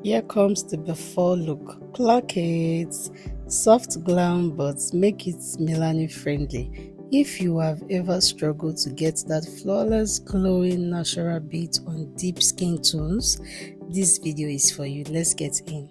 Here comes the before look. Clock it. Soft glam, but make it melanin friendly. If you have ever struggled to get that flawless glowing natural beat on deep skin tones, this video is for you. Let's get in.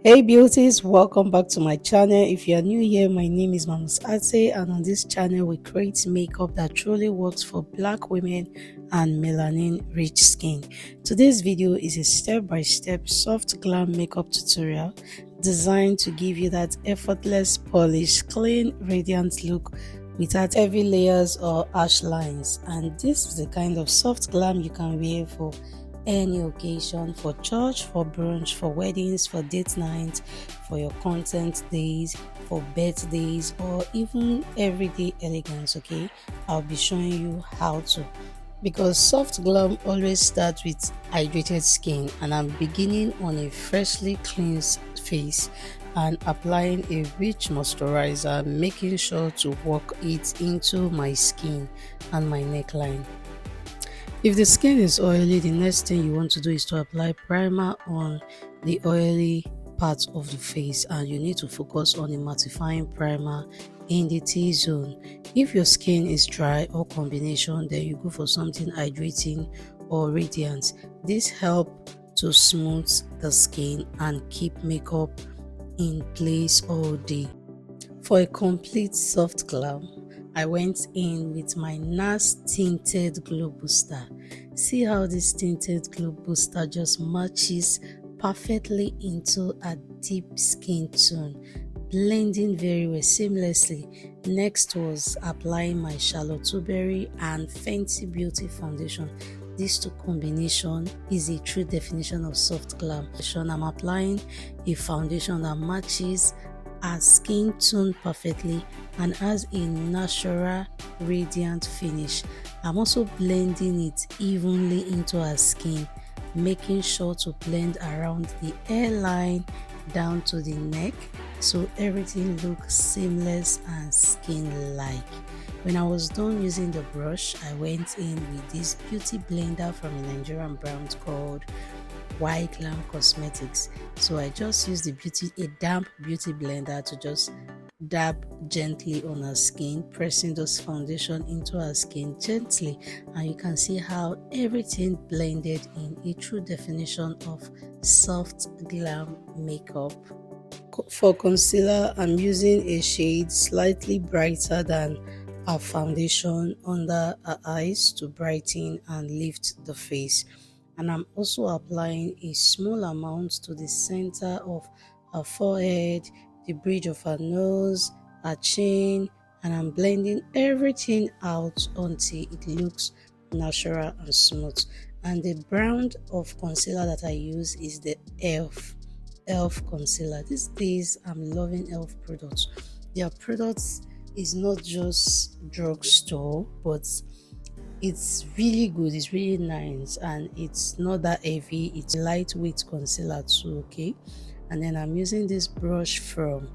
Hey beauties, welcome back to my channel. If you are new here, my name is Ateymamus, and on this channel we create makeup that truly works for black women and melanin rich skin. Today's video is a step-by-step soft glam makeup tutorial designed to give you that effortless, polished, clean, radiant look without heavy layers or harsh lines. And this is the kind of soft glam you can wear for any occasion, for church, for brunch, for weddings, for date night, for your content days, for birthdays, or even everyday elegance. Okay, I'll be showing you how to, because soft glam always starts with hydrated skin, and I'm beginning on a freshly cleansed face and applying a rich moisturizer, making sure to work it into my skin and my neckline. If the skin is oily, the next thing you want to do is to apply primer on the oily part of the face, and you need to focus on a mattifying primer in the T-zone. If your skin is dry or combination, then you go for something hydrating or radiant. This helps to smooth the skin and keep makeup in place all day. For a complete soft glam, I went in with my NARS Tinted Glow Booster. See how this Tinted Glow Booster just matches perfectly into a deep skin tone, blending very well seamlessly. Next was applying my Charlotte Tilbury and Fenty Beauty foundation. These two combination is a true definition of soft glam. I'm applying a foundation that matches our skin tone perfectly and has a natural radiant finish. I'm also blending it evenly into our skin, making sure to blend around the hairline down to the neck so everything looks seamless and skin-like. When I was done using the brush, I went in with this beauty blender from a Nigerian brand called Glam Cosmetics. So I just used a damp beauty blender to just dab gently on our skin, pressing those foundation into our skin gently, and you can see how everything blended in, a true definition of soft glam makeup. For concealer, I'm using a shade slightly brighter than our foundation under our eyes to brighten and lift the face. And I'm also applying a small amount to the center of her forehead, the bridge of her nose, her chin, and I'm blending everything out until it looks natural and smooth. And the brand of concealer that I use is the e.l.f. concealer. These days I'm loving e.l.f. products. Their products is not just drugstore, but it's really good, it's really nice, and it's not that heavy. It's lightweight concealer too. Okay, and then I'm using this brush from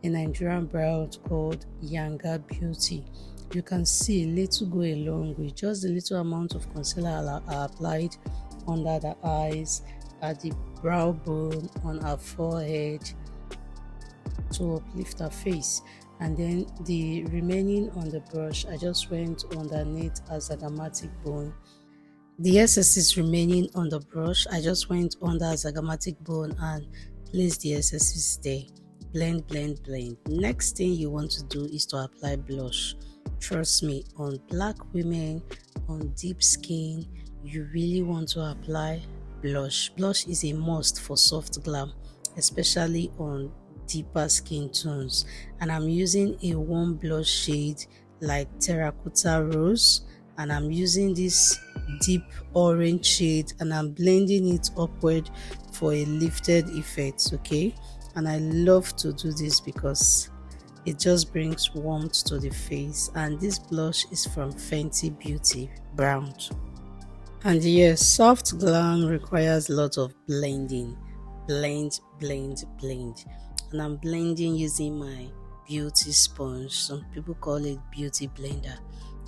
a Nigerian brand called Younger Beauty. You can see a little go along with just a little amount of concealer I applied under the eyes, at the brow bone, on her forehead to uplift her face. And then the remaining on the brush, I just went underneath a zygomatic bone. The excesses remaining on the brush, I just went under a zygomatic bone and placed the excesses there. Blend, blend, blend. Next thing you want to do is to apply blush. Trust me, on black women, on deep skin, you really want to apply blush. Blush is a must for soft glam, especially on deeper skin tones. And I'm using a warm blush shade like terracotta rose, and I'm using this deep orange shade and I'm blending it upward for a lifted effect. Okay, and I love to do this because it just brings warmth to the face. And this blush is from Fenty Beauty brand. And yes, soft glam requires a lot of blending. Blend, blend, blend. and I'm blending using my beauty sponge. Some people call it beauty blender.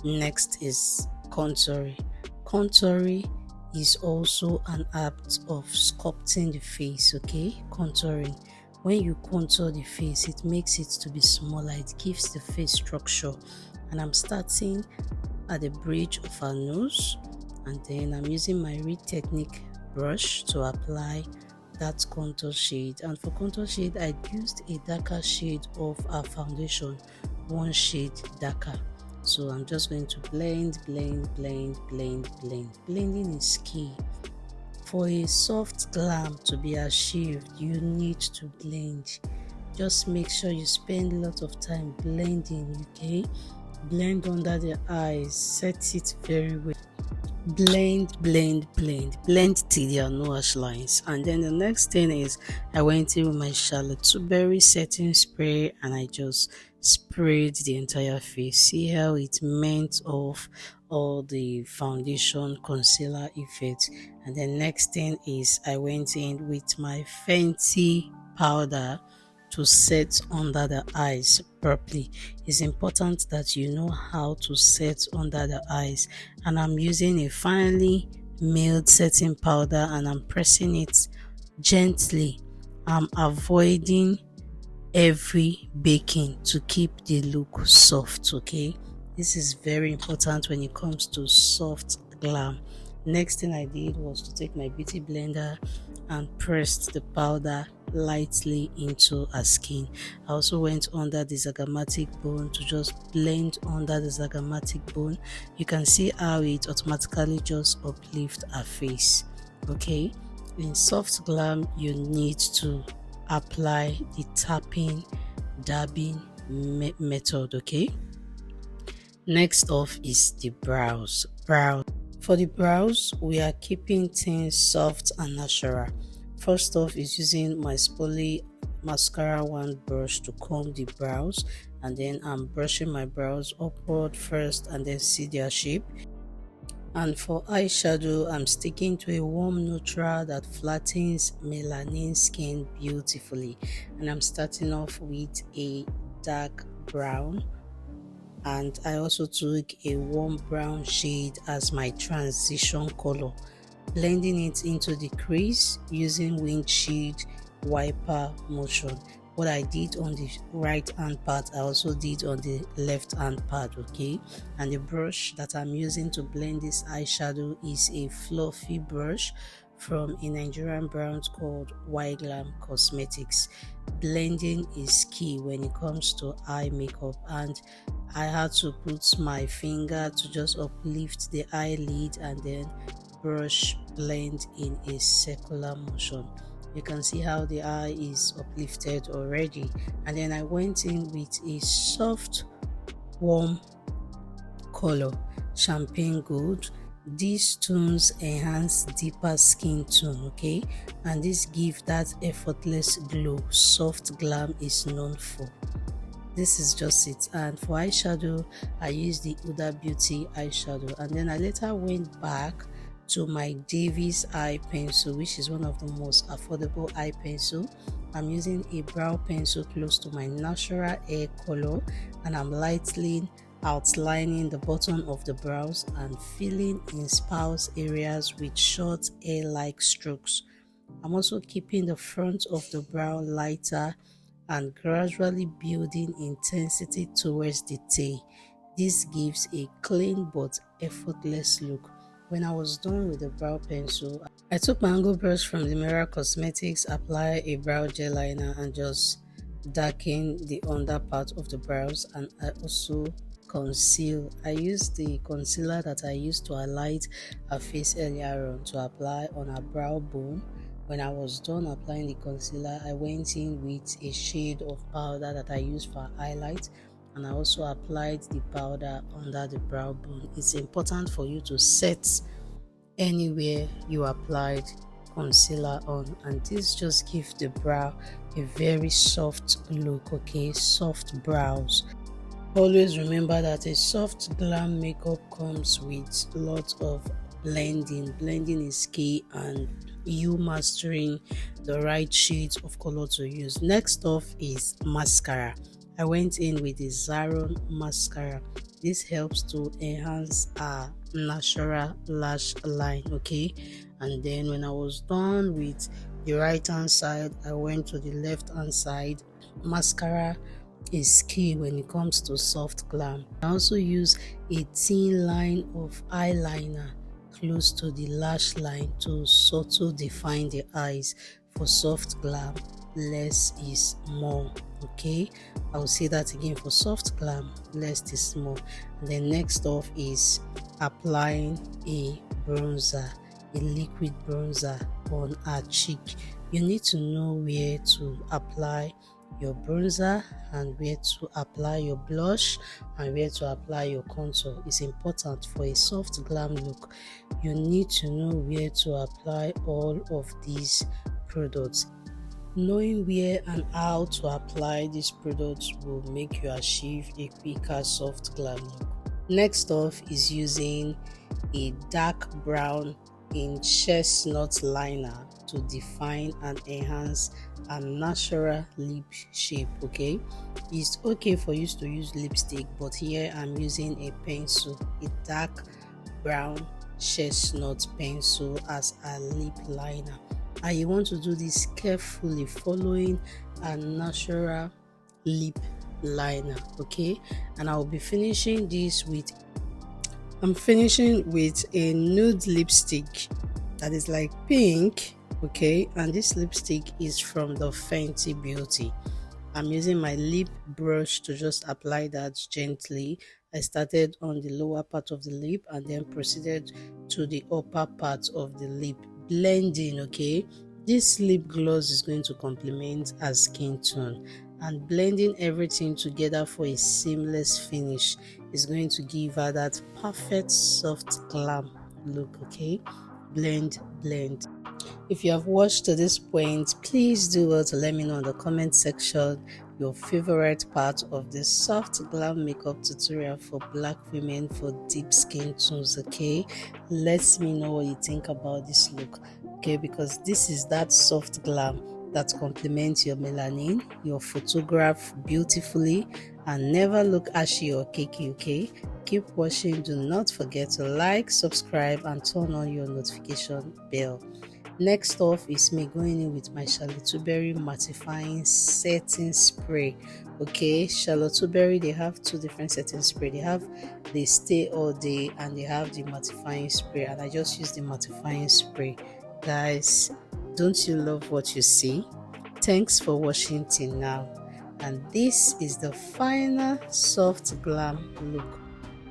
Next is contouring. Contouring is also an act of sculpting the face. Okay, contouring, when you contour the face, it makes it to be smaller, it gives the face structure. And I'm starting at the bridge of our nose, and then I'm using my Reed Technique brush to apply that contour shade. And for contour shade, I used a darker shade of our foundation, one shade darker. So I'm just going to blend. Blending is key. For a soft glam to be achieved, you need to blend. Just make sure you spend a lot of time blending. Okay, blend under the eyes, set it very well. Blend till there are no harsh lines. And then the next thing is, I went in with my Charlotte Tilbury setting spray and I just sprayed the entire face. See how it melts off all the foundation concealer effect. And then next thing is, I went in with my Fenty powder to set under the eyes properly. It's important that you know how to set under the eyes, and I'm using a finely milled setting powder and I'm pressing it gently. I'm avoiding every baking to keep the look soft. Okay, this is very important when it comes to soft glam. Next thing I did was to take my beauty blender and pressed the powder lightly into her skin. I also went under the zygomatic bone to just blend under the zygomatic bone. You can see how it automatically just uplifts her face. Okay, in soft glam you need to apply the tapping dabbing method. Okay, next off is the brows. For the brows, we are keeping things soft and natural. First off is using my Spoolie mascara wand brush to comb the brows, and then I'm brushing my brows upward first and then see their shape. And for eyeshadow, I'm sticking to a warm neutral that flattens melanin skin beautifully, and I'm starting off with a dark brown, and I also took a warm brown shade as my transition color, blending it into the crease using windshield wiper motion. What I did on the right hand part, I also did on the left hand part. Okay, and the brush that I'm using to blend this eyeshadow is a fluffy brush from a Nigerian brand called Glam Cosmetics. Blending is key when it comes to eye makeup, and I had to put my finger to just uplift the eyelid and then brush blend in a circular motion. You can see how the eye is uplifted already. And then I went in with a soft warm color, champagne gold. These tones enhance deeper skin tone. Okay, and this gives that effortless glow soft glam is known for. This is just it. And for eyeshadow, I used the Huda Beauty eyeshadow, and then I later went back to my Davis eye pencil, which is one of the most affordable eye pencil. I'm using a brow pencil close to my natural hair color, and I'm lightly outlining the bottom of the brows and filling in sparse areas with short hair-like strokes. I'm also keeping the front of the brow lighter and gradually building intensity towards the tail. This gives a clean but effortless look. When I was done with the brow pencil, I took my angle brush from the Mirror Cosmetics, apply a brow gel liner and just darken the under part of the brows, and I also conceal. I used the concealer that I used to highlight her face earlier on to apply on her brow bone. When I was done applying the concealer, I went in with a shade of powder that I used for highlight, and I also applied the powder under the brow bone. It's important for you to set anywhere you applied concealer on, and this just gives the brow a very soft look. Okay, soft brows. Always remember that a soft glam makeup comes with lots of blending. Blending is key, and you mastering the right shades of color to use. Next off is mascara. I went in with the Zaron mascara. This helps to enhance our natural lash line, okay? And then when I was done with the right hand side, I went to the left hand side. Mascara is key when it comes to soft glam. I also use a thin line of eyeliner close to the lash line to subtle define the eyes. For soft glam, less is more, okay? I will say that again. For soft glam, less is more. And then next off is applying a bronzer, a liquid bronzer on our cheek. You need to know where to apply your bronzer and where to apply your blush and where to apply your contour. Is important for a soft glam look. You need to know where to apply all of these products. Knowing where and how to apply these products will make you achieve a quicker soft glam look. Next off is using a dark brown in chestnut liner to define and enhance a natural lip shape, okay? It's okay for you to use lipstick, but here I'm using a pencil, a dark brown chestnut pencil as a lip liner. And you want to do this carefully, following a natural lip liner, okay? And I'll be finishing this with a nude lipstick that is like pink, okay? And this lipstick is from the Fenty Beauty. I'm using my lip brush to just apply that gently. I started on the lower part of the lip and then proceeded to the upper part of the lip, blending, okay? This lip gloss is going to complement our skin tone, and blending everything together for a seamless finish is going to give her that perfect soft glam look, okay? Blend. If you have watched to this point, please do well to let me know in the comment section your favorite part of this soft glam makeup tutorial for black women for deep skin tones, okay? Let me know what you think about this look, okay? Because this is that soft glam that complements your melanin, your photograph beautifully, and never look ashy or cakey, okay? Keep watching. Do not forget to like, subscribe, and turn on your notification bell. Next off is me going in with my Charlotte Tilbury mattifying setting spray, okay? Charlotte Tilbury, they have two different setting spray. They have the stay all day and they have the mattifying spray, and I just use the mattifying spray. Guys, don't you love what you see? Thanks for watching till now, and this is the final soft glam look.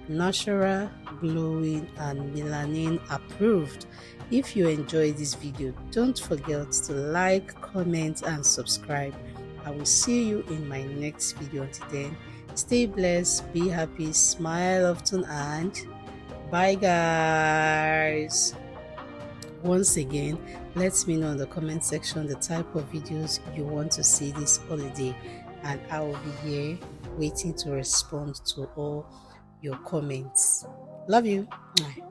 Natural, glowing, and melanin approved. If you enjoyed this video, don't forget to like, comment, and subscribe. I will see you in my next video. Until then, stay blessed, be happy, smile often, and bye guys. Once again, let me know in the comment section the type of videos you want to see this holiday, and I will be here waiting to respond to all your comments. Love you. Bye.